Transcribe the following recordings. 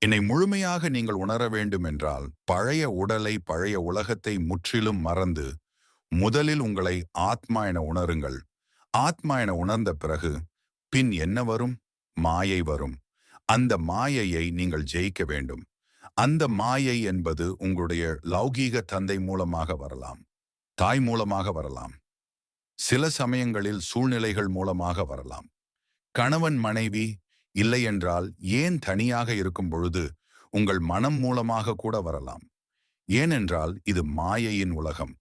என்னை முழுமையாக நீங்கள் உணர வேண்டும் என்றால், பழைய உடலை, பழைய உலகத்தை முற்றிலும் மறந்து, முதலில் உங்களை ஆத்மா என உணருங்கள். ஆத்மா என உணர்ந்த பிறகு, பின் என்ன வரும்? மாயை வரும். அந்த மாயையை நீங்கள் ஜெயிக்க வேண்டும். அந்த மாயை என்பது உங்களுடைய லௌகீக தந்தை மூலமாக வரலாம். தாய் மூலமாக வரலாம். சில சமயங்களில் சூழ்நிலைகள் மூலமாக வரலாம். கணவன் மனைவி இல்லையென்றால் ஏன் தனியாக இருக்கும் பொழுது உங்கள் மனம் மூலமாக கூட வரலாம். ஏனென்றால் இது மாயையின் உலகம்.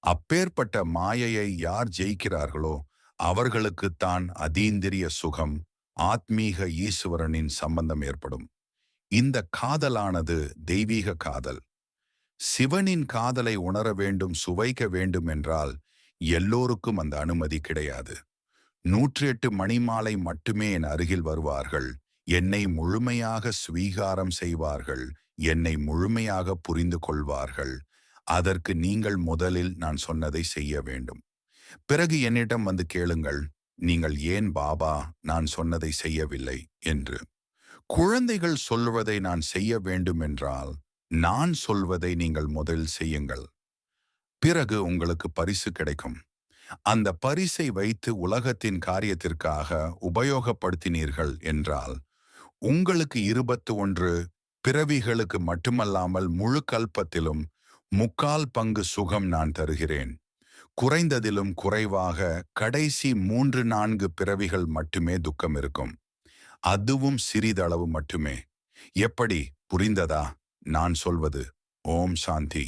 அப்பேற்பட்ட மாயையை யார் ஜெயிக்கிறார்களோ அவர்களுக்குத்தான் அதீந்திரிய சுகம், ஆத்மீக ஈஸ்வரனின் சம்பந்தம் ஏற்படும். இந்த காதலானது தெய்வீக காதல். சிவனின் காதலை உணர வேண்டும், சுவைக்க வேண்டும் என்றால் எல்லோருக்கும் அந்த அனுமதி கிடையாது. 108 மணிமாலை மட்டுமே என் அருகில் வருவார்கள். என்னை முழுமையாக ஸ்வீகாரம் செய்வார்கள். என்னை முழுமையாக புரிந்து கொள்வார்கள். அதற்கு நீங்கள் முதலில் நான் சொன்னதை செய்ய வேண்டும். பிறகு என்னிடம் வந்து கேளுங்கள், நீங்கள் ஏன் பாபா நான் சொன்னதை செய்யவில்லை என்று. குழந்தைகள் சொல்வதை நான் செய்ய வேண்டும் என்றால், நான் சொல்வதை நீங்கள் முதலில் செய்யுங்கள். பிறகு உங்களுக்கு பரிசு கிடைக்கும். அந்த பரிசை வைத்து உலகத்தின் காரியத்திற்காக உபயோகப்படுத்தினீர்கள் என்றால், உங்களுக்கு 21 பிறவிகளுக்கு மட்டுமல்லாமல் முழு கல்பத்திலும் 3/4 பங்கு சுகம் நான் தருகிறேன். குறைந்ததிலும் குறைவாக கடைசி 3-4 பிறவிகள் மட்டுமே துக்கம் இருக்கும். அதுவும் சிறிதளவு மட்டுமே. எப்படி, புரிந்ததா நான் சொல்வது? ஓம் சாந்தி.